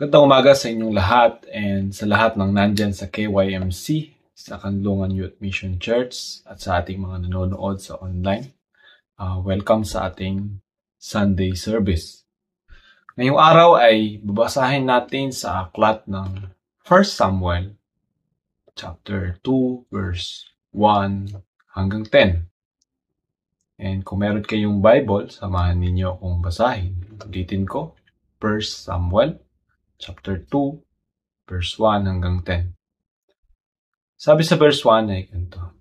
Magandang umaga sa inyong lahat and sa lahat ng nandyan sa KYMC, sa Kanlungan Youth Mission Church at sa ating mga nanonood sa online. Welcome sa ating Sunday service. Ngayong araw ay babasahin natin sa aklat ng 1 Samuel chapter 2 verse 1 hanggang 10. And kung meron kayong Bible, samahan ninyo akong basahin. Ulitin ko, 1 Samuel chapter 2, verse 1 hanggang 10. Sabi sa verse 1 ay ganito: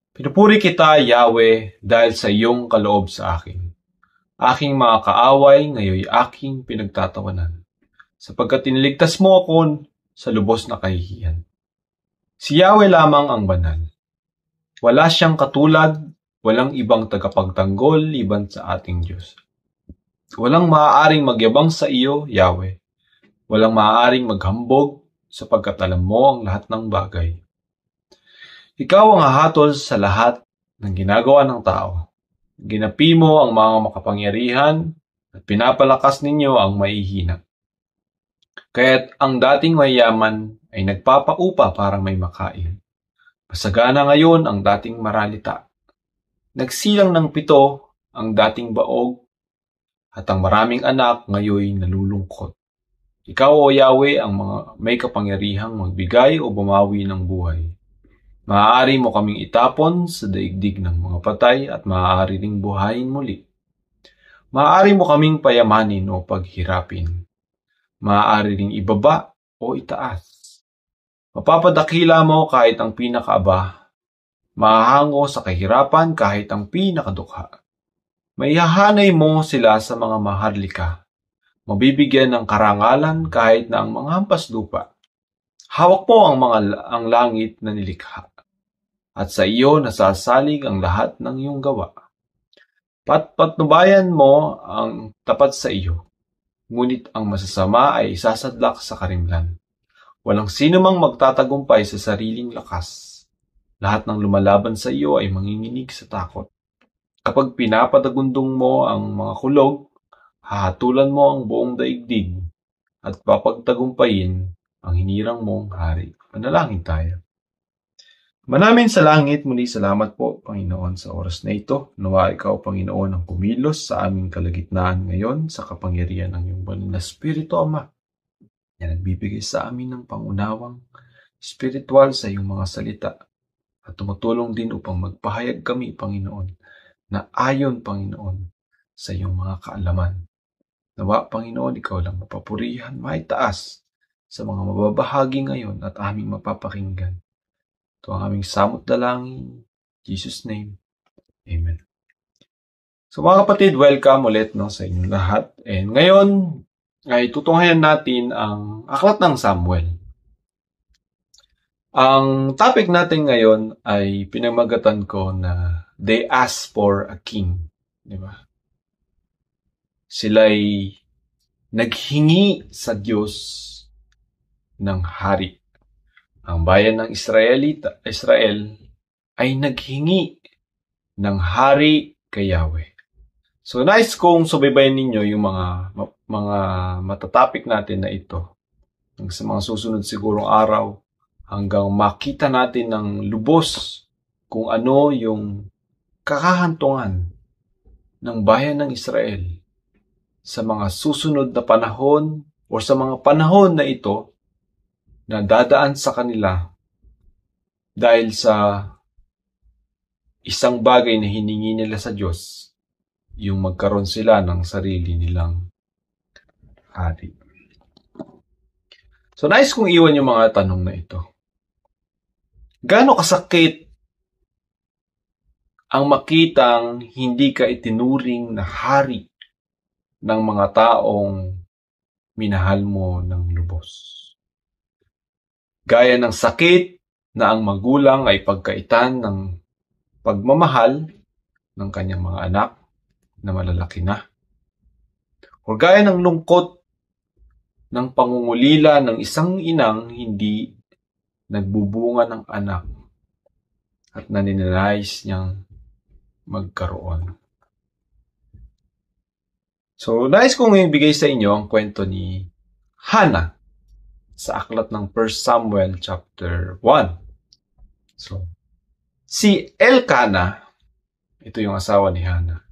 Pinupuri kita, Yahweh, dahil sa iyong kaloob sa akin. Aking mga kaaway ngayoy aking pinagtatawanan, sapagkat iniligtas mo ako sa lubos na kahihiyan. Si Yahweh lamang ang banal. Wala siyang katulad, walang ibang tagapagtanggol liban sa ating Diyos. Walang maaaring magyabang sa iyo, Yahweh. Walang maaaring maghambog sapagkat alam mo ang lahat ng bagay. Ikaw ang hahatol sa lahat ng ginagawa ng tao. Ginapi mo ang mga makapangyarihan at pinapalakas ninyo ang mahihina. Kaya't ang dating mayaman ay nagpapaupa para may makain. Masagana ngayon ang dating maralita. Nagsilang ng 7 ang dating baog at ang maraming anak ngayoy nalulungkot. Ikaw, O Yahweh, ang mga may kapangyarihang magbigay o bumawi ng buhay. Maaari mo kaming itapon sa daigdig ng mga patay at maaari ring buhayin muli. Maaari mo kaming payamanin o paghirapin. Maaari ring ibaba o itaas. Mapapadakila mo kahit ang pinakaaba. Mahahango sa kahirapan kahit ang pinakadukha. Maihahanay mo sila sa mga maharlika. Mabibigyan ng karangalan kahit na ang mga hampas lupa. Hawak mo ang langit na nilikha. At sa iyo nasasalig ang lahat ng iyong gawa. Patnubayan mo ang tapat sa iyo. Ngunit ang masasama ay isasadlak sa karimlan. Walang sino mang magtatagumpay sa sariling lakas. Lahat ng lumalaban sa iyo ay manginginig sa takot. Kapag pinapadagundong mo ang mga kulog, hahatulan mo ang buong daigdig at papagtagumpayin ang hinirang mong hari. Manalangin tayo. Manamin sa langit, muli salamat po, Panginoon, sa oras na ito. Nawa ikaw, Panginoon, ang kumilos sa aming kalagitnaan ngayon sa kapangyarihan ng iyong banal na Espiritu, Ama. Yan nagbibigay sa amin ng pangunawang spiritual sa iyong mga salita at tumutulong din upang magpahayag kami, Panginoon, na ayon, Panginoon, sa iyong mga kaalaman. Nawa, Panginoon, ikaw lang mapapurihan, maitaas sa mga mababahagi ngayon at aming mapapakinggan. Ito ang aming samot dalangin. In Jesus' name, Amen. So mga kapatid, welcome ulit sa inyong lahat. And ngayon ay tutunghayan natin ang aklat ng Samuel. Ang topic natin ngayon ay pinamagatan ko na They Asked for a King. Diba? Sila'y naghingi sa Diyos ng hari. Ang bayan ng Israel ay naghingi ng hari kay Yahweh. So nice kung subaybayan ninyo yung mga matatapik natin na ito. Sa mga susunod sigurong araw hanggang makita natin ng lubos kung ano yung kakahantungan ng bayan ng Israel sa mga susunod na panahon o sa mga panahon na ito na dadaan sa kanila dahil sa isang bagay na hiningi nila sa Diyos, yung magkaroon sila ng sarili nilang hari. So nice kong iwan yung mga tanong na ito. Gaano kasakit ang makitang hindi ka itinuring na hari ng mga taong minahal mo ng lubos? Gaya ng sakit na ang magulang ay pagkaitan ng pagmamahal ng kanyang mga anak na malalaki na. O gaya ng lungkot ng pangungulila ng isang inang hindi nagbubunga ng anak at naninanais niyang magkaroon. So, nais kong ibigay sa inyo ang kwento ni Hana sa aklat ng 1 Samuel chapter 1. So, si Elkanah, ito yung asawa ni Hana.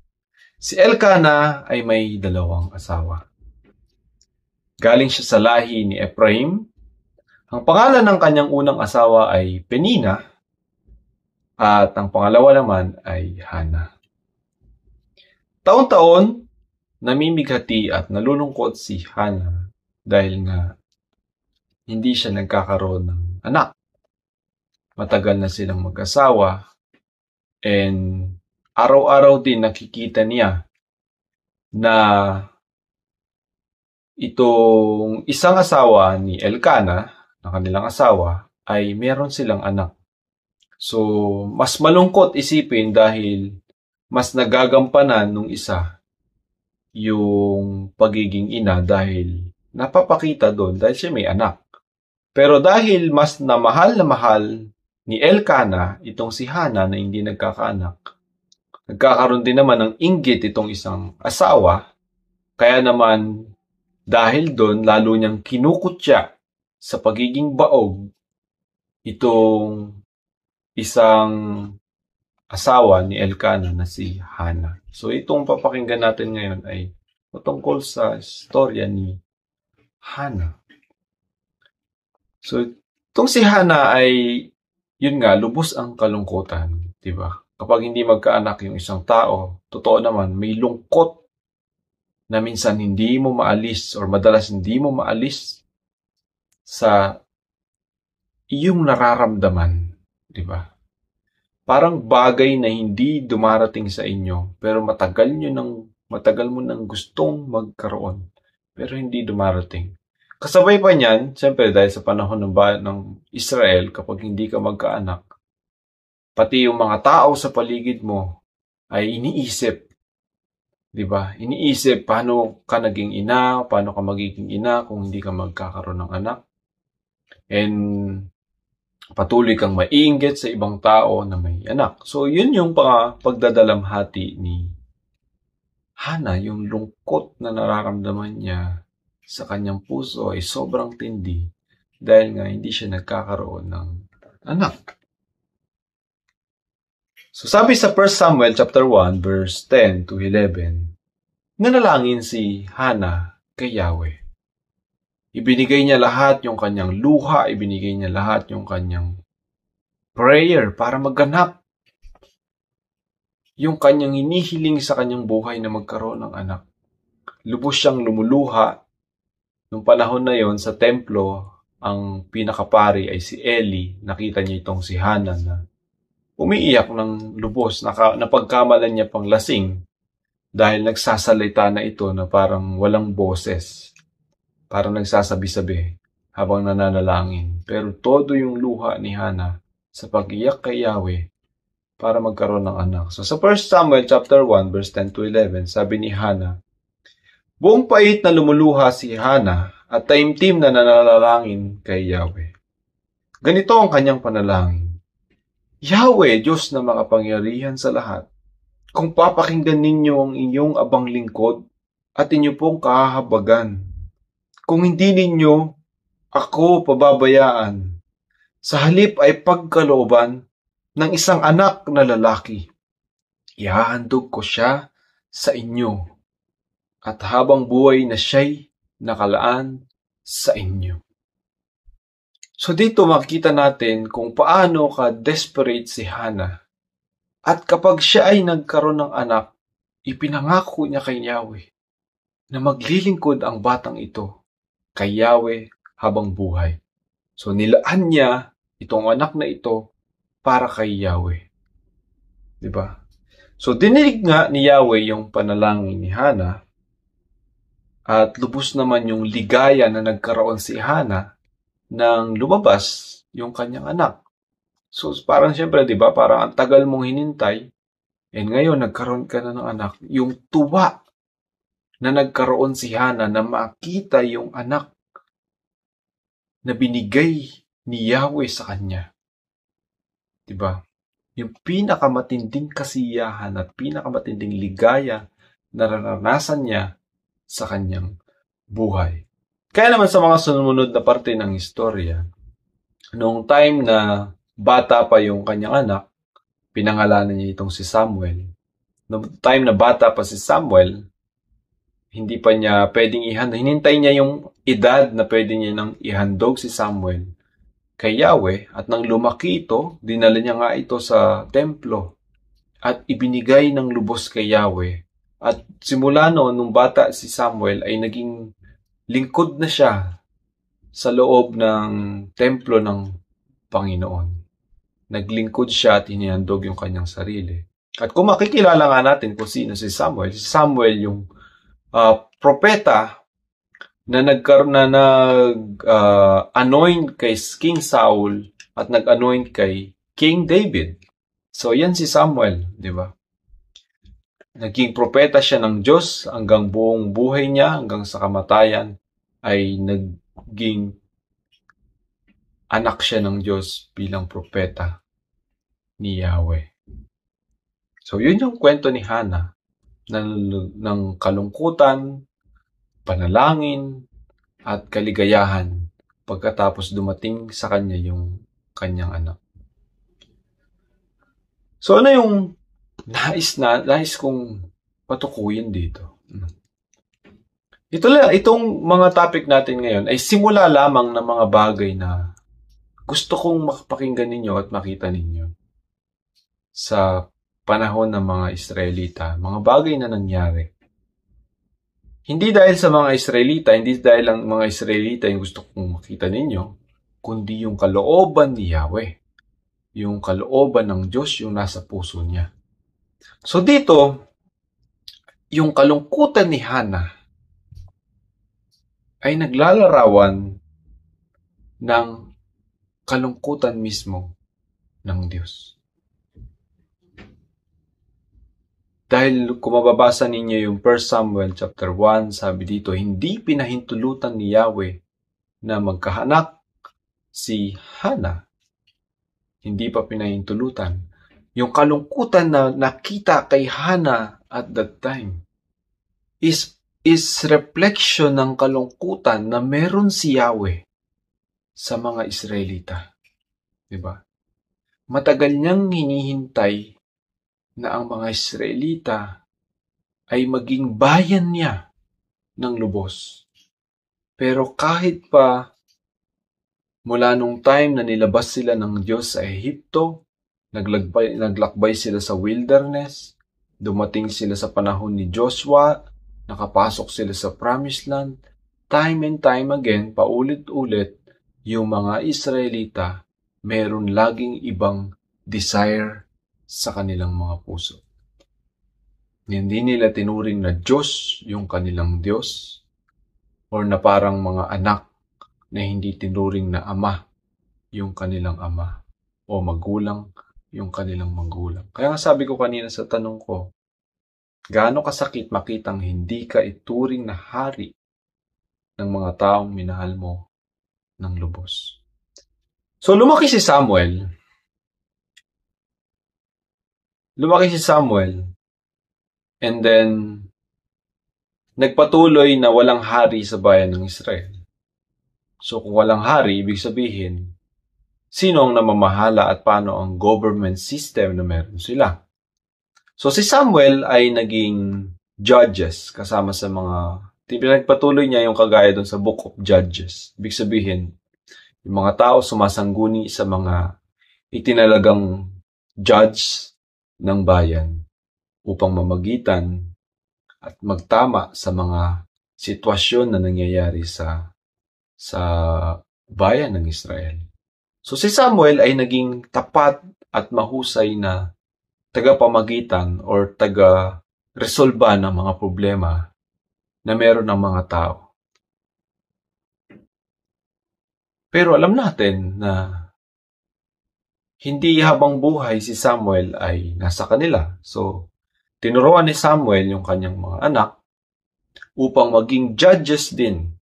Si Elkanah ay may dalawang asawa. Galing siya sa lahi ni Ephraim. Ang pangalan ng kanyang unang asawa ay Penina at ang pangalawa naman ay Hana. Taon-taon, namimighati at nalulungkot si Hana dahil nga hindi siya nagkakaroon ng anak. Matagal na silang mag-asawa and araw-araw din nakikita niya na itong isang asawa ni Elkanah, na kanilang asawa, ay meron silang anak. So, mas malungkot isipin dahil mas nagagampanan nung isa yung pagiging ina dahil napapakita doon dahil siya may anak. Pero dahil mas na mahal ni Elkanah itong si Hana na hindi nagkakaanak, nagkakaroon din naman ng inggit itong isang asawa, kaya naman dahil doon lalo niyang kinukutya sa pagiging baog itong isang asawa ni Elkanah na si Hana. So itong papakinggan natin ngayon ay tungkol sa istorya ni Hana. So itong si Hana ay yun nga, lubos ang kalungkutan, di ba? Kapag hindi magkaanak yung isang tao, totoo naman, may lungkot na minsan hindi mo maalis or madalas hindi mo maalis sa iyong nararamdaman, di ba? Parang bagay na hindi dumarating sa inyo, pero matagal mo nang gustong magkaroon, pero hindi dumarating. Kasabay pa niyan, siyempre dahil sa panahon ng Israel, kapag hindi ka magkaanak, pati yung mga tao sa paligid mo ay iniisip, di ba? Iniisip paano ka naging ina, paano ka magiging ina kung hindi ka magkakaroon ng anak. And patuloy kang maiinggit sa ibang tao na may anak. So, yun yung pagdadalamhati ni Hana, yung lungkot na nararamdaman niya sa kanyang puso ay sobrang tindi dahil nga hindi siya nagkakaroon ng anak. So, sabi sa 1 Samuel chapter 1 verse 10 to 11, nanalangin si Hana kay Yahweh. Ibinigay niya lahat yung kanyang luha, ibinigay niya lahat yung kanyang prayer para maganap yung kanyang hinihiling sa kanyang buhay na magkaroon ng anak. Lubos siyang lumuluha. Nung panahon na yon sa templo, ang pinakapari ay si Eli. Nakita niya itong si Hana na umiiyak ng lubos, napagkamalan niya pang lasing dahil nagsasalita na ito na parang walang boses. Parang nagsasabi-sabi habang nananalangin. Pero todo yung luha ni Hana sa pag-iyak kay Yahweh para magkaroon ng anak. So sa 1 Samuel chapter 1 verse 10 to 11, sabi ni Hana, buong pait na lumuluha si Hana at taimtim na nananalangin kay Yahweh. Ganito ang kanyang panalangin. Yahweh, Diyos na makapangyarihan sa lahat, kung papakinggan ninyo ang inyong abang lingkod at inyo pong kahahabagan, kung hindi ninyo ako pababayaan, sa halip ay pagkalooban ng isang anak na lalaki. Ihahandog ko siya sa inyo at habang buhay na siya'y nakalaan sa inyo. So dito makikita natin kung paano ka-desperate si Hana. At kapag siya ay nagkaroon ng anak, ipinangako niya kay Yahweh na maglilingkod ang batang ito kay Yahweh habang buhay. So nilaan niya itong anak na ito para kay Yahweh. Diba? So dininig nga ni Yahweh yung panalangin ni Hana at lubos naman yung ligaya na nagkaroon si Hana nang lumabas yung kanyang anak. So parang syempre, diba, parang ang tagal mong hinintay and ngayon nagkaroon ka na ng anak. Yung tuwa na nagkaroon si Hana na makita yung anak na binigay ni Yahweh sa kanya. Diba? Yung pinakamatinding kasiyahan at pinakamatinding ligaya na naranasan niya sa kanyang buhay. Kaya naman sa mga sumunod na parte ng istorya, noong time na bata pa yung kanyang anak, pinangalanan niya itong si Samuel. Noong time na bata pa si Samuel, hindi pa niya pwedeng hinintay niya yung edad na pwede niya nang ihandog si Samuel kay Yahweh, at nang lumaki ito, dinala niya nga ito sa templo at ibinigay ng lubos kay Yahweh. At simula noon, nung bata si Samuel, ay naging lingkod na siya sa loob ng templo ng Panginoon. Naglingkod siya at hinihandog yung kanyang sarili. At kung makikilala nga natin kung sino si Samuel yung propeta na nag-anoint kay King Saul at nag-anoint kay King David. So yan si Samuel, di ba? Naging propeta siya ng Diyos hanggang buong buhay niya, hanggang sa kamatayan ay naging anak siya ng Diyos bilang propeta ni Yahweh. So yun yung kwento ni Hannah ng kalungkutan, panalangin, at kaligayahan pagkatapos dumating sa kanya yung kanyang anak. So ano yung nais kong patukuyin dito? Itong mga topic natin ngayon ay simula lamang ng mga bagay na gusto kong makapakinggan ninyo at makita ninyo sa panahon ng mga Israelita, mga bagay na nangyari. Hindi dahil sa mga Israelita, hindi dahil ang mga Israelita yung gusto kong makita ninyo, kundi yung kalooban ni Yahweh, yung kalooban ng Diyos yung nasa puso niya. So dito, yung kalungkutan ni Hannah ay naglalarawan ng kalungkutan mismo ng Diyos. Dahil kung mababasa ninyo yung 1 Samuel chapter 1, sabi dito, hindi pinahintulutan ni Yahweh na magkahanak si Hannah. Hindi pa pinahintulutan. Yung kalungkutan na nakita kay Hannah at that time is reflection ng kalungkutan na meron si Yahweh sa mga Israelita. Diba? Matagal niyang hinihintay na ang mga Israelita ay maging bayan niya ng lubos. Pero kahit pa mula nung time na nilabas sila ng Diyos sa Ehipto, naglakbay sila sa wilderness, dumating sila sa panahon ni Joshua, nakapasok sila sa Promised Land, time and time again, paulit-ulit, yung mga Israelita, meron laging ibang desire sa kanilang mga puso. Hindi nila tinuring na Diyos yung kanilang Diyos, or na parang mga anak na hindi tinuring na ama yung kanilang ama, o magulang yung kanilang magulang. Kaya nga sabi ko kanina sa tanong ko, gaano kasakit makitang hindi ka ituring na hari ng mga taong minahal mo ng lubos. So lumaki si Samuel, and then nagpatuloy na walang hari sa bayan ng Israel. So kung walang hari, ibig sabihin, sino ang namamahala at paano ang government system na meron sila? So si Samuel ay naging judges kasama sa mga, pinagpatuloy niya yung kagaya doon sa Book of Judges. Ibig sabihin, yung mga tao sumasangguni sa mga itinalagang judge ng bayan upang mamagitan at magtama sa mga sitwasyon na nangyayari sa bayan ng Israel. So si Samuel ay naging tapat at mahusay na tagapamagitan or taga-resolba ng mga problema na meron ng mga tao. Pero alam natin na hindi habang buhay si Samuel ay nasa kanila. So, tinuruan ni Samuel yung kanyang mga anak upang maging judges din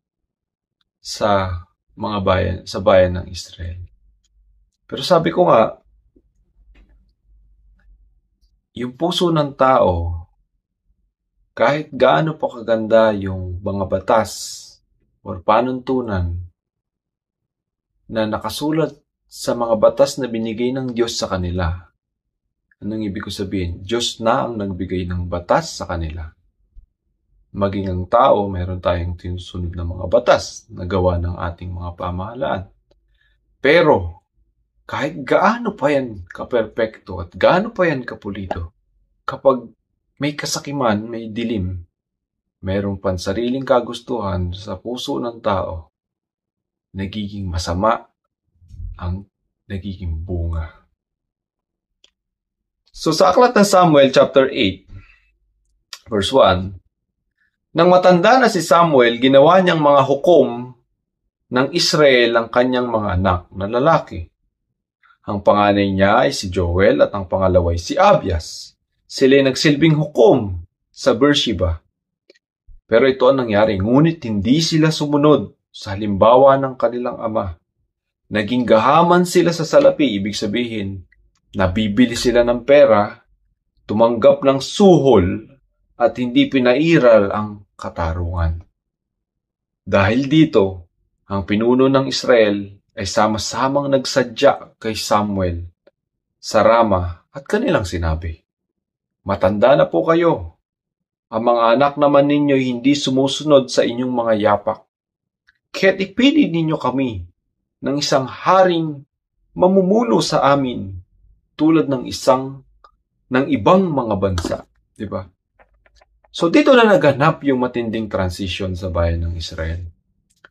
sa mga bayan ng Israel. Pero sabi ko nga, yung puso ng tao, kahit gaano pa kaganda yung mga batas or panuntunan na nakasulat sa mga batas na binigay ng Diyos sa kanila. Anong ibig ko sabihin? Diyos na ang nagbigay ng batas sa kanila. Maging ang tao, meron tayong tinusunod na mga batas na gawa ng ating mga pamahalaan. Pero, kahit gaano pa yan kaperpekto at gaano pa yan kapulido, kapag may kasakiman, may dilim, merong pansariling kagustuhan sa puso ng tao, nagiging masama ang nagiging bunga. So sa aklat ng Samuel chapter 8, verse 1, nang matanda na si Samuel, ginawa niyang mga hukom ng Israel ang kanyang mga anak na lalaki. Ang panganay niya ay si Joel at ang pangalawa ay si Abias. Sila ay nagsilbing hukom sa Beersheba. Pero ito ang nangyari, ngunit hindi sila sumunod sa halimbawa ng kanilang ama. Naging gahaman sila sa salapi, ibig sabihin, nabibili sila ng pera, tumanggap ng suhol, at hindi pinairal ang katarungan. Dahil dito, ang pinuno ng Israel ay sama-samang nagsadya kay Samuel sa Rama at kanilang sinabi, matanda na po kayo. Ang mga anak naman ninyo hindi sumusunod sa inyong mga yapak. Kaya't ipili ninyo kami ng isang haring mamumuno sa amin tulad ng ibang mga bansa. Diba? So dito na naganap yung matinding transition sa bayan ng Israel.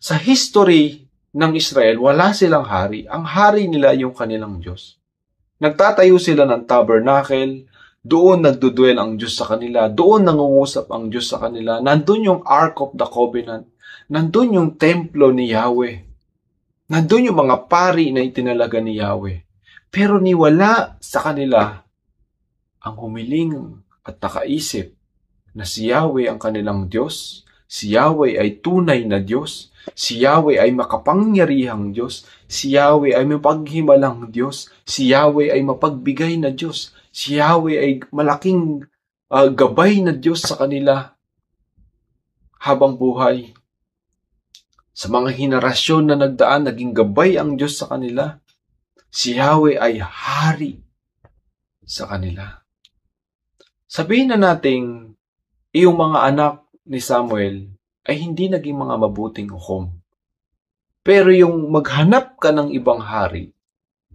Sa history ng Israel, wala silang hari. Ang hari nila yung kanilang Diyos. Nagtatayo sila ng tabernacle, doon nagdudwell ang Diyos sa kanila, doon nangungusap ang Diyos sa kanila, nandun yung Ark of the Covenant, nandun yung templo ni Yahweh, nandun yung mga pari na itinalaga ni Yahweh. Pero niwala sa kanila ang humiling at nakaisip na si Yahweh ang kanilang Diyos, si Yahweh ay tunay na Diyos, si Yahweh ay makapangyarihang Diyos, si Yahweh ay mapaghimalang Diyos, si Yahweh ay mapagbigay na Diyos, si Yahweh ay malaking gabay na Diyos sa kanila habang buhay. Sa mga henerasyon na nagdaan, naging gabay ang Diyos sa kanila. Si Yahweh ay hari sa kanila. Sabihin na nating iyong mga anak ni Samuel ay hindi naging mga mabuting hukom. Pero yung maghanap ka ng ibang hari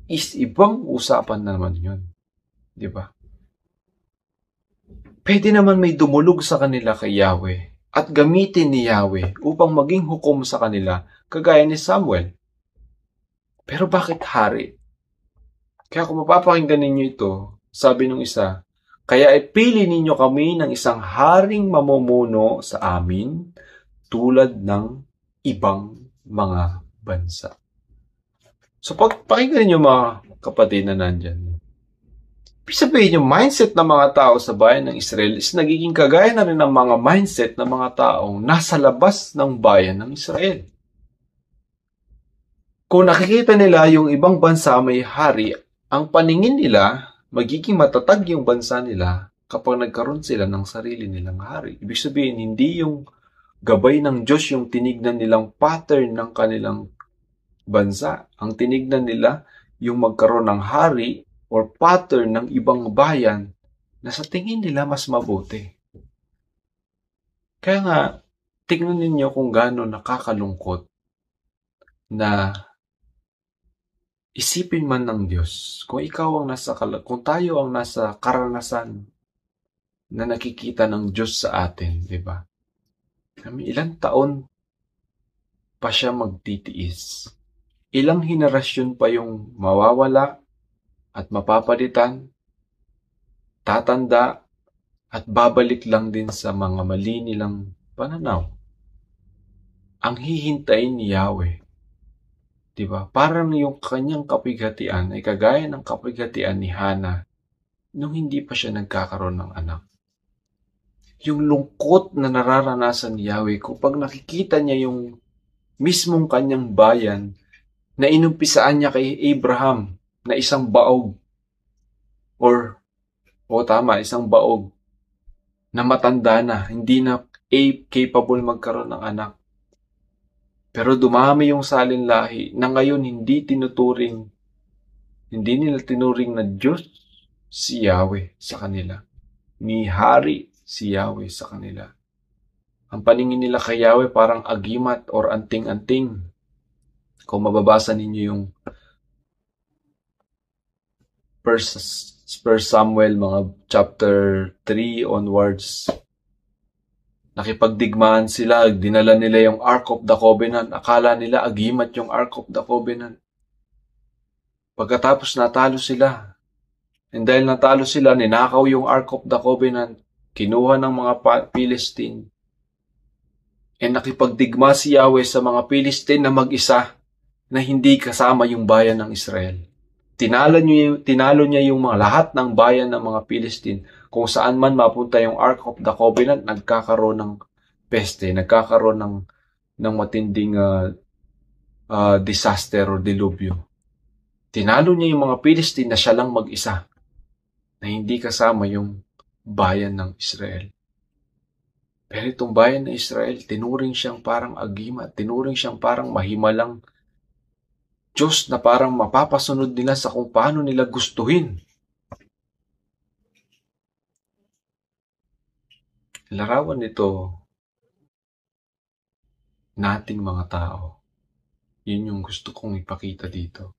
is ibang usapan naman yun. Di ba? Pwede naman may dumulog sa kanila kay Yahweh at gamitin ni Yahweh upang maging hukom sa kanila kagaya ni Samuel. Pero bakit hari? Kaya kung mapapakinggan ninyo ito, sabi nung isa, kaya ipili ninyo kami ng isang haring mamumuno sa amin tulad ng ibang mga bansa. So pakinggan ninyo mga kapatid na nandyan. Ibig sabihin yung mindset ng mga tao sa bayan ng Israel is nagiging kagaya na rin ng mga mindset ng mga taong nasa labas ng bayan ng Israel. Kung nakikita nila yung ibang bansa may hari, ang paningin nila, magiging matatag yung bansa nila kapag nagkaroon sila ng sarili nilang hari. Ibig sabihin, hindi yung gabay ng Diyos yung tinignan nilang pattern ng kanilang bansa. Ang tinignan nila yung magkaroon ng hari or pattern ng ibang bayan na sa tingin nila mas mabuti. Kaya nga, tingnan ninyo kung gaano nakakalungkot na isipin man ng Diyos, kung kung tayo ang nasa karanasan na nakikita ng Diyos sa atin, di ba? Ilang taon pa siya magtitiis. Ilang henerasyon pa yung mawawala at mapapalitan, tatanda, at babalik lang din sa mga mali nilang pananaw. Ang hihintayin ni Yahweh, diba? Parang yung kanyang kapighatian ay kagaya ng kapighatian ni Hana nung hindi pa siya nagkakaroon ng anak. Yung lungkot na nararanasan ni Yahweh kapag nakikita niya yung mismong kanyang bayan na inumpisaan niya kay Abraham na isang baog isang baog na matanda na, hindi na capable magkaroon ng anak. Pero dumami yung salinlahi na ngayon hindi nila tinuring na Diyos si Yahweh sa kanila. Ni Hari si Yahweh sa kanila. Ang paningin nila kay Yahweh parang agimat or anting-anting. Kung mababasa ninyo yung First Samuel, mga chapter 3 onwards, nakipagdigmaan sila, dinala nila yung Ark of the Covenant. Akala nila agimat yung Ark of the Covenant. Pagkatapos natalo sila. And dahil natalo sila, ninakaw yung Ark of the Covenant, kinuha ng mga Philistine. And nakipagdigma si Yahweh sa mga Philistine na mag-isa, na hindi kasama yung bayan ng Israel. Tinalo niya yung mga lahat ng bayan ng mga Philistine. Kung saan man mapunta yung Ark of the Covenant, nagkakaroon ng peste, nagkakaroon ng matinding disaster or dilubyo. Tinalo niya yung mga Philistine na siya lang mag-isa, na hindi kasama yung bayan ng Israel. Pero itong bayan ng Israel, tinuring siyang parang agimat, tinuring siyang parang mahimalang Diyos na parang mapapasunod nila sa kung paano nila gustuhin. Larawan nito nating mga tao. Yun yung gusto kong ipakita dito.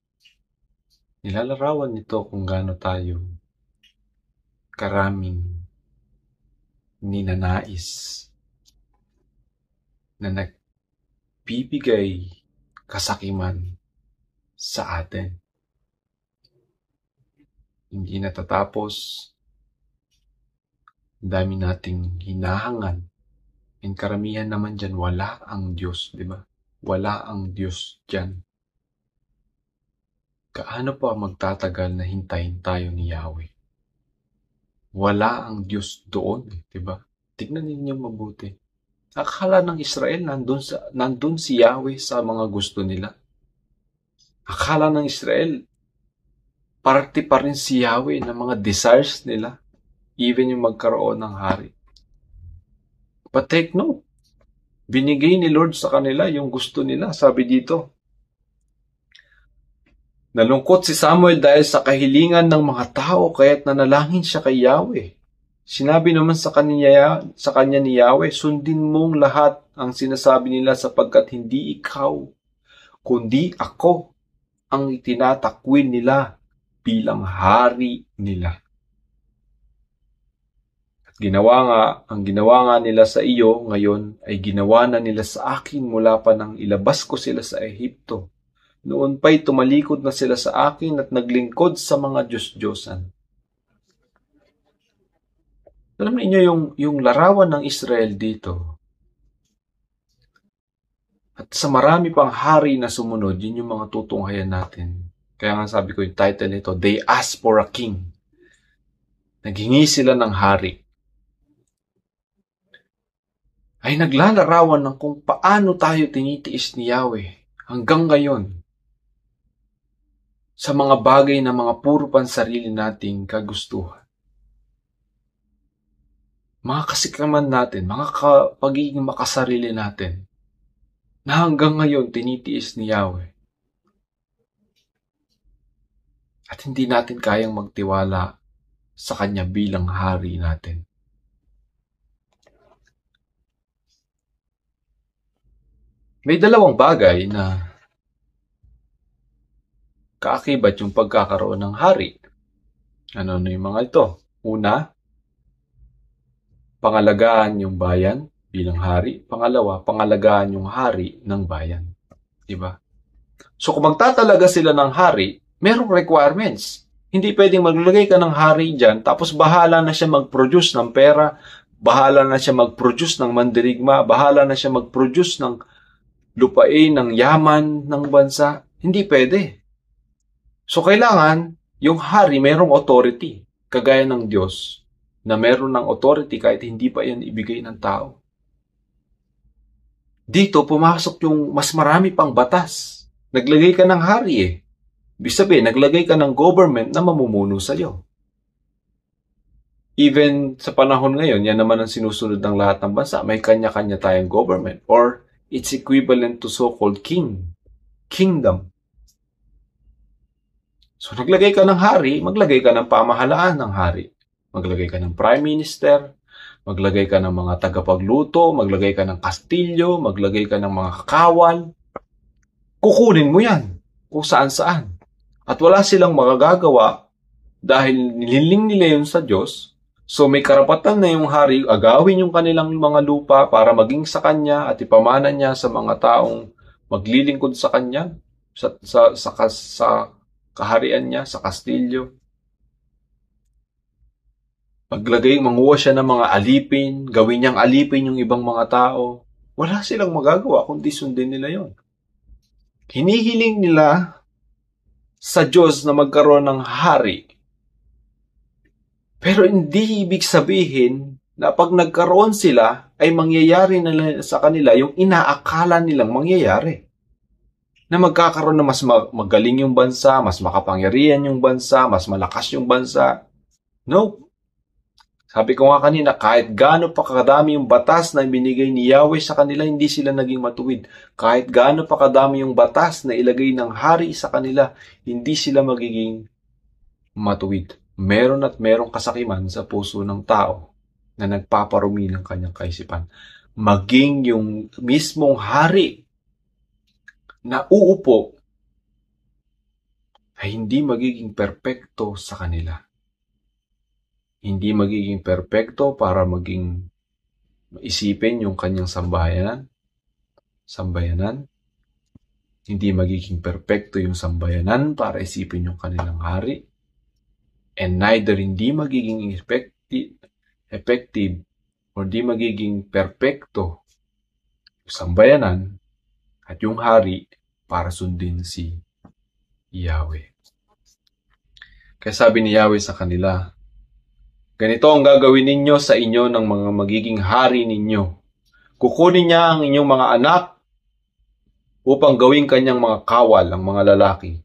Nilalarawan nito kung gaano tayo karaming ninanais na nagbibigay kasakiman sa atin. Hindi natatapos. Ang dami nating hinahangan. And karamihan naman dyan, wala ang Diyos, di ba? Wala ang Diyos dyan. Kaano pa magtatagal na hintayin tayo ni Yahweh? Wala ang Diyos doon, di ba? Tignan ninyo mabuti. Akala ng Israel nandun si Yahweh sa mga gusto nila. Akala ng Israel, parte pa rin si Yahweh ng mga desires nila, even yung magkaroon ng hari. But take note, binigay ni Lord sa kanila yung gusto nila. Sabi dito, nalungkot si Samuel dahil sa kahilingan ng mga tao, kaya't nanalangin siya kay Yahweh. Sinabi naman sa kanya ni Yahweh, sundin mong lahat ang sinasabi nila sapagkat hindi ikaw, kundi ako ang itinatakwin nila bilang hari nila. At ang ginawa nga nila sa iyo ngayon ay ginawa na nila sa akin mula pa nang ilabas ko sila sa Ehipto. Noon pa'y tumalikod na sila sa akin at naglingkod sa mga Diyos-Diyosan. Alam niyo yung larawan ng Israel dito. At sa marami pang hari na sumunod, yun yung mga tutunghayan natin. Kaya nga sabi ko yung title nito, They Asked for a King. Naghingi sila ng hari. Ay naglalarawan ng kung paano tayo tinitiis ni Yahweh hanggang ngayon sa mga bagay na mga puro pansarili nating kagustuhan. Mga kasikaman natin, mga pagiging makasarili natin, na hanggang ngayon tinitiis ni Yahweh. At hindi natin kayang magtiwala sa Kanya bilang hari natin. May dalawang bagay na kaakibat yung pagkakaroon ng hari. Ano yung mga ito? Una, pangalagaan yung bayan bilang hari. Pangalawa, pangalagaan yung hari ng bayan. Diba? So kung magtatalaga sila ng hari, merong requirements. Hindi pwedeng maglagay ka ng hari dyan, tapos bahala na siya mag-produce ng pera, bahala na siya mag-produce ng mandirigma, bahala na siya mag-produce ng lupain, ng yaman ng bansa. Hindi pwede. So kailangan, yung hari merong authority, kagaya ng Diyos, na meron ng authority kahit hindi pa yan ibigay ng tao. Dito, pumasok yung mas marami pang batas. Naglagay ka ng hari eh. Ibig sabihin, naglagay ka ng government na mamumuno sa'yo. Even sa panahon ngayon, yan naman ang sinusunod ng lahat ng bansa. May kanya-kanya tayong government. Or It's equivalent to so-called kingdom. So, naglagay ka ng hari, maglagay ka ng pamahalaan ng hari. Maglagay ka ng prime minister, maglagay ka ng mga tagapagluto, maglagay ka ng kastilyo, maglagay ka ng mga kakawal. Kukunin mo yan kung saan-saan. At wala silang magagawa dahil nililing nila yun sa Diyos. So may karapatan na yung hari agawin yung kanilang mga lupa para maging sa kanya at ipamana niya sa mga taong maglilingkod sa kanya, sa kaharian niya, sa kastilyo. Manguha siya ng mga alipin, gawin niyang alipin yung ibang mga tao. Wala silang magagawa kundi sundin nila yon. Hinihiling nila sa Diyos na magkaroon ng hari. Pero hindi ibig sabihin na pag nagkaroon sila ay mangyayari na sa kanila yung inaakala nilang mangyayari. Na magkakaroon na mas magaling yung bansa, mas makapangyarihan yung bansa, mas malakas yung bansa. No. Sabi ko nga kanina, kahit gaano pa kadami yung batas na binigay ni Yahweh sa kanila, hindi sila naging matuwid. Kahit gaano pa kadami yung batas na ilagay ng hari sa kanila, hindi sila magiging matuwid. Meron at merong kasakiman sa puso ng tao na nagpaparumi ng kanyang kaisipan. Maging yung mismong hari na uupo ay hindi magiging perpekto sa kanila. Hindi magiging perpekto para maging maisipin yung kanyang sambayanan. Hindi magiging perpekto yung sambayanan para isipin yung kanilang hari. And neither hindi magiging effective or di magiging perpekto yung sambayanan at yung hari para sundin si Yahweh. Kaya sabi ni Yahweh sa kanila, ganito ang gagawin ninyo sa inyo ng mga magiging hari ninyo. Kukunin niya ang inyong mga anak upang gawing kanyang mga kawal, ang mga lalaki.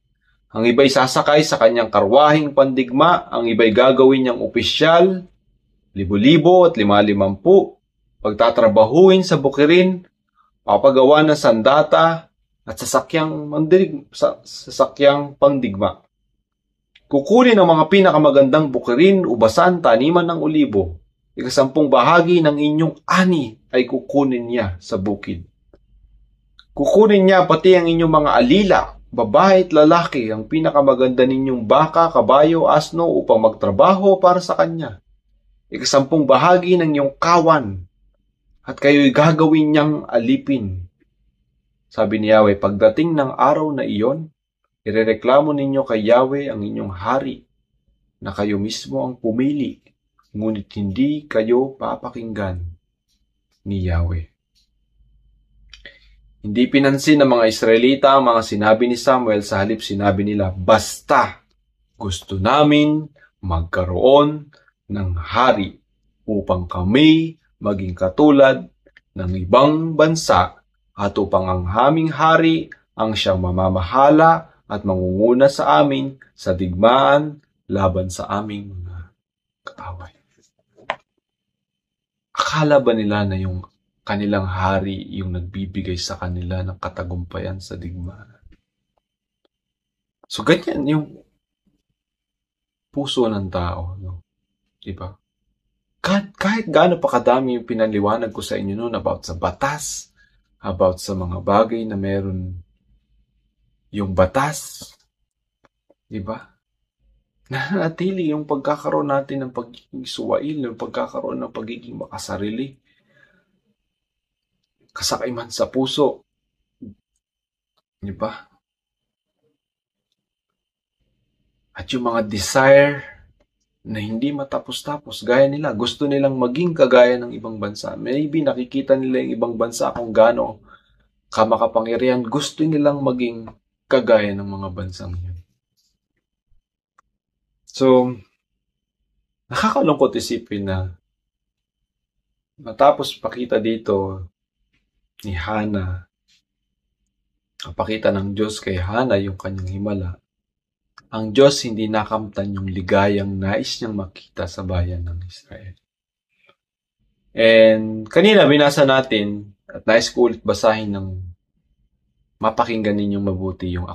Ang iba'y sasakay sa kanyang karwahing pandigma, ang iba'y gagawin niyang opisyal, 1,000 at 550, pagtatrabahuin sa bukirin, papagawa ng sandata at sasakyang pandigma. Kukunin ang mga pinakamagandang bukirin, ubasan, taniman ng olibo. 10 bahagi ng inyong ani ay kukunin niya sa bukid. Kukunin niya pati ang inyong mga alila, babae at lalaki, ang pinakamaganda ninyong baka, kabayo, asno upang magtrabaho para sa kanya. 10 bahagi ng iyong kawan at kayo'y gagawin niyang alipin. Sabi ni Yahweh, pagdating ng araw na iyon, irereklamo ninyo kay Yahweh ang inyong hari na kayo mismo ang pumili, ngunit hindi kayo papakinggan ni Yahweh. Hindi pinansin ng mga Israelita ang mga sinabi ni Samuel, sa halip sinabi nila, basta gusto namin magkaroon ng hari upang kami maging katulad ng ibang bansa at upang ang aming hari ang siyang mamamahala at mangunguna sa amin sa digmaan laban sa aming mga kaaway. Akala ba nila na yung kanilang hari yung nagbibigay sa kanila ng katagumpayan sa digmaan? So, ganyan yung puso ng tao, no? Diba? Kahit gaano pa kadami yung pinaliwanag ko sa inyo noon about sa batas, about sa mga bagay na meron yung batas, diba? Nanatili yung pagkakaroon natin ng pagiging suwail, yung pagkakaroon ng pagiging makasarili, kasakaiman sa puso, diba? At yung mga desire na hindi matapos-tapos, gaya nila, gusto nilang maging kagaya ng ibang bansa. Maybe nakikita nila yung ibang bansa kung gaano kamakapangyarihan, gusto nilang maging kagaya ng mga bansang yun. So, nakakalungkot isipin na matapos pakita dito ni Hana, pakita ng Diyos kay Hana yung kanyang himala, ang Diyos hindi nakamtan yung ligayang nais niyang makita sa bayan ng Israel. And kanina binasa natin, At nais ko ulit basahin ng mapakinggan ninyong mabuti yung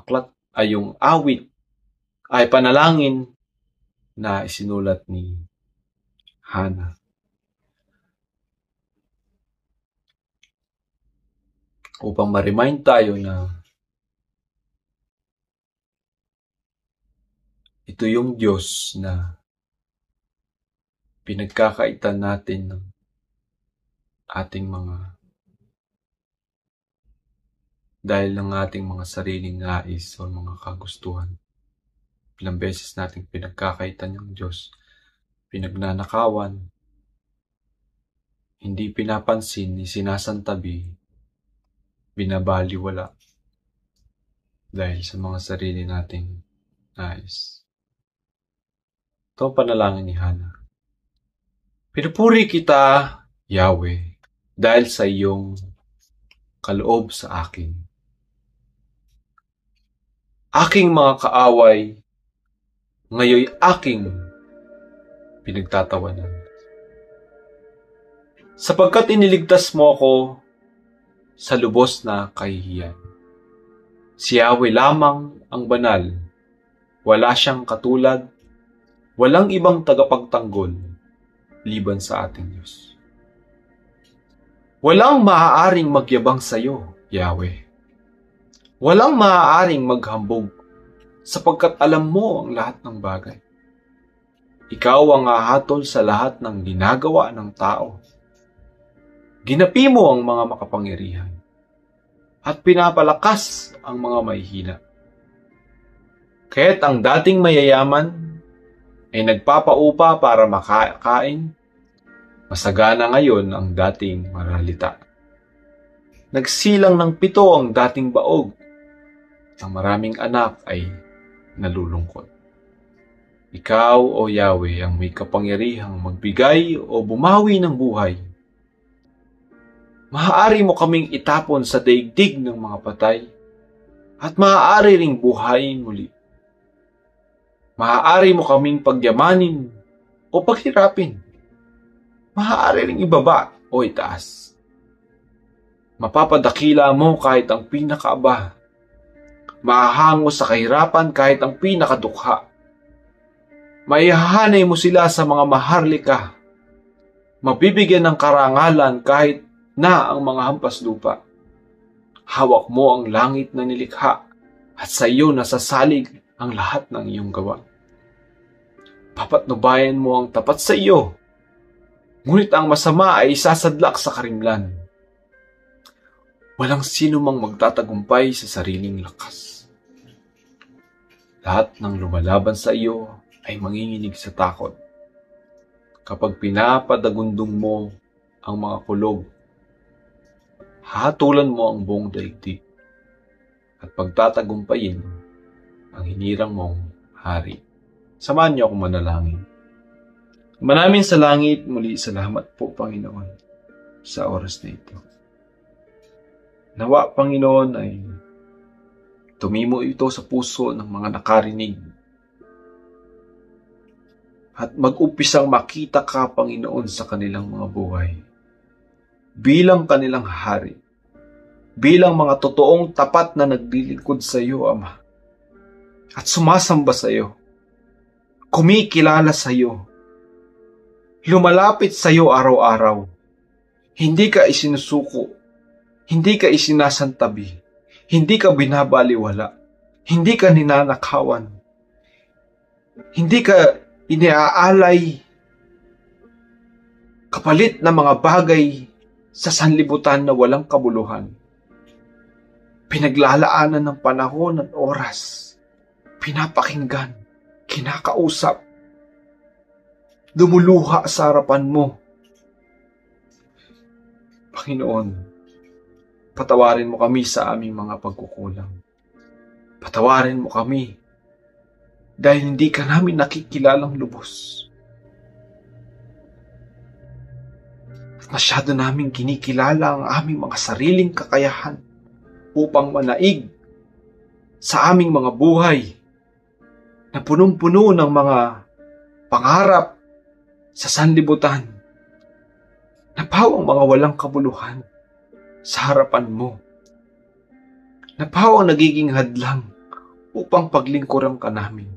yung awit ay panalangin na isinulat ni Hannah. Upang ma-remind tayo na ito yung Diyos na pinagkakaitan natin ng ating dahil ng ating mga sariling nais o mga kagustuhan. Ilang beses nating pinagkakaitan ng Diyos, pinagnanakawan, hindi pinapansin, ni sinasantabi, binabaliwala dahil sa mga sarili nating nais. Ito ang panalangin ni Hannah. Pinupuri kita, Yahweh, dahil sa iyong kaloob sa akin. Aking mga kaaway, ngayoy aking pinagtatawanan. Sapagkat iniligtas mo ako sa lubos na kahihiyan. Si Yahweh lamang ang banal, wala siyang katulad, walang ibang tagapagtanggol liban sa ating Diyos. Walang maaaring magyabang sa iyo, Yahweh. Walang maaaring maghambog sapagkat alam mo ang lahat ng bagay. Ikaw ang hahatol sa lahat ng ginagawa ng tao. Ginapi mo ang mga makapangyarihan at pinapalakas ang mga mahihina. Kaya't ang dating mayayaman ay nagpapaupa para makakain, masagana ngayon ang dating maralita. Nagsilang ng 7 ang dating baog, ang maraming anak ay nalulungkot. Ikaw, O Yahweh, ang may kapangyarihang magbigay o bumawi ng buhay. Maaari mo kaming itapon sa daigdig ng mga patay at maaari ring buhayin muli. Maaari mo kaming pagyamanin o paghirapin. Maaari ring ibaba o itaas. Mapapadakila mo kahit ang pinakaaba. Mahahango sa kahirapan kahit ang pinakadukha. Maihahanay mo sila sa mga maharlika. Mabibigyan ng karangalan kahit na ang mga hampas lupa. Hawak mo ang langit na nilikha at sa iyo nasasalig ang lahat ng iyong gawa. Papatnubayan mo ang tapat sa iyo, ngunit ang masama ay isasadlak sa karimlan. Walang sino mang magtatagumpay sa sariling lakas. Lahat ng lumalaban sa iyo ay manginginig sa takot. Kapag pinapadagundong mo ang mga kulog, hahatulan mo ang buong daigdig at pagtatagumpayin ang hinirang mong hari. Samahan niyo akong manalangin. Manamin sa langit, muli salamat po, Panginoon, sa oras na ito. Nawa, Panginoon, ay tumimo ito sa puso ng mga nakarinig at mag-umpisang makita ka, Panginoon, sa kanilang mga buhay bilang kanilang hari, bilang mga totoong tapat na naglilingkod sa iyo, Ama, at sumasamba sa iyo, kumikilala sa iyo, lumalapit sa iyo araw-araw, hindi ka isinusuko, hindi ka isinasantabi, hindi ka binabaliwala, hindi ka ninanakawan, hindi ka iniaalay kapalit na mga bagay sa sanlibutan na walang kabuluhan. Pinaglalaanan ng panahon at oras, pinapakinggan, kinakausap, lumuluha sa harapan mo. Panginoon, patawarin mo kami sa aming mga pagkukulang. Patawarin mo kami dahil hindi ka namin nakikilalang lubos. At masyado namin kinikilala ang aming mga sariling kakayahan upang manaig sa aming mga buhay na punong-puno ng mga pangarap sa sanlibutan na pawang mga walang kabuluhan. sa harapan mo na parang nagiging hadlang upang paglingkuran ka namin,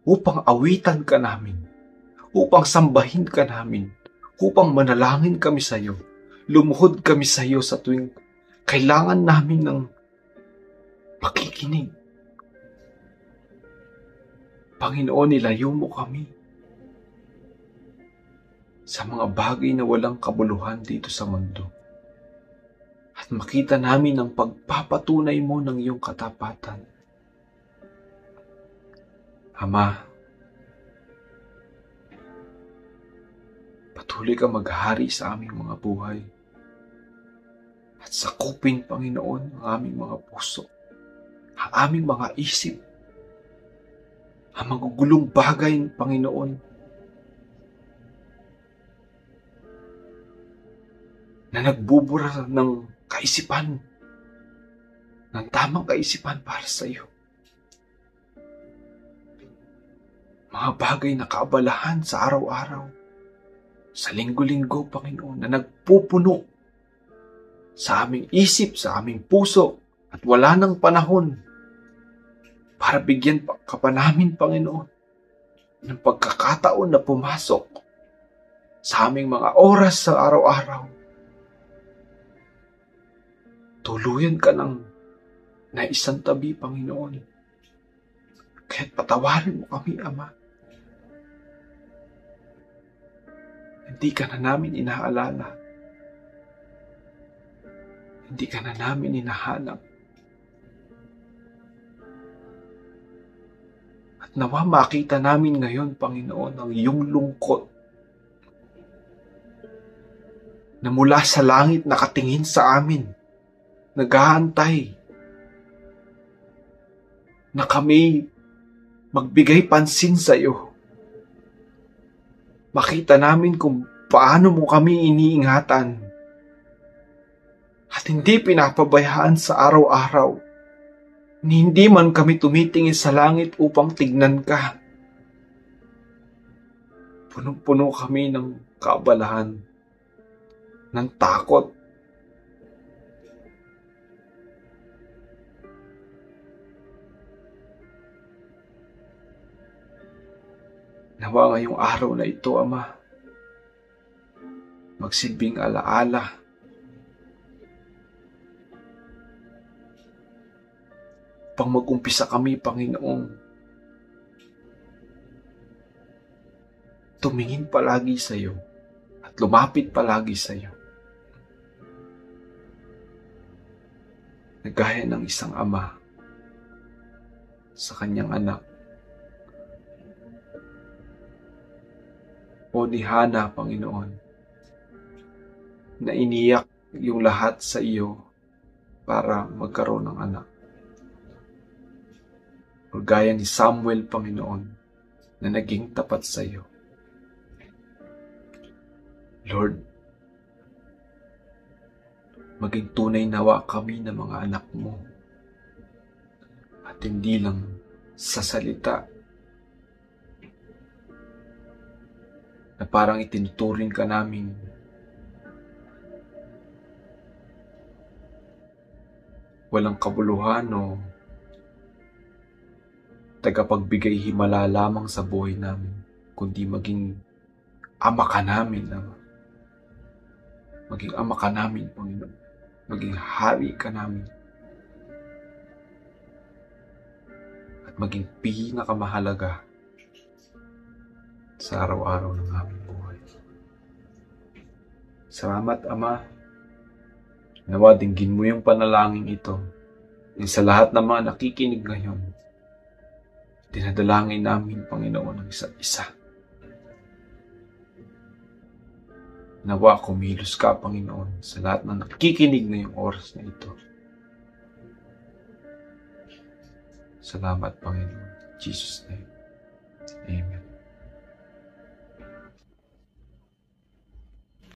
upang awitan ka namin, upang sambahin ka namin, upang manalangin kami sa iyo, lumuhod kami sa iyo sa tuwing kailangan namin ng pakikinig. Panginoon, nilayo mo kami sa mga bagay na walang kabuluhan dito sa mundo. At makita namin ang pagpapatunay mo ng iyong katapatan. Ama, patuloy ka maghari sa aming mga buhay. At sakupin, Panginoon, ang aming mga puso, ang aming mga isip, ang magugulong bagay, Panginoon, na nagbubura ng kaisipan, ng tamang kaisipan para sa iyo. Mga bagay na kaabalahan sa araw-araw, sa linggo-linggo, Panginoon, na nagpupuno sa aming isip, sa aming puso, at wala nang panahon para bigyan ka pa namin, Panginoon, ng pagkakataon na pumasok sa aming mga oras sa araw-araw. Tuluyan ka ng naisantabi, Panginoon. Kaya't patawarin mo kami, Ama. Hindi ka na namin inaalala. Hindi ka na namin hinahanap. At nawa makita namin ngayon, Panginoon, ang iyong lungkot na mula sa langit nakatingin sa amin, nag-aantay na kami magbigay pansin sa iyo. Makita namin kung paano mo kami iniingatan at hindi pinapabayaan sa araw-araw. Hindi man kami tumitingin sa langit upang tignan ka. Punong-puno kami ng kaabalahan, ng takot. Nawa ngayong araw na ito, Ama, magsilbing alaala upang mag-umpisa kami, Panginoong, tumingin palagi sa iyo at lumapit palagi sa iyo. Nagaya ng isang ama sa kanyang anak. O ni Hana, Panginoon, na iniyak yung lahat sa iyo para magkaroon ng anak. O gaya ni Samuel, Panginoon, na naging tapat sa iyo. Lord, maging tunay nawa kami na mga anak mo at hindi lang sa salita na parang itinuturing ka namin walang kabuluhan o tagapagbigay himala lamang sa buhay namin, kundi maging ama ka namin, Ama. Maging ama ka namin, Panginoon. Maging hari ka namin. At maging pinakamahalaga sa araw-araw ng aming buhay. Salamat, Ama. Nawa dinggin mo yung panalangin ito. Sa lahat ng mga nakikinig ngayon, dinadalangin namin, Panginoon, ang isa't isa. Nawa kumilos ka, Panginoon, sa lahat ng nakikinig ngayong oras na ito. Salamat, Panginoon. In Jesus' name. Amen.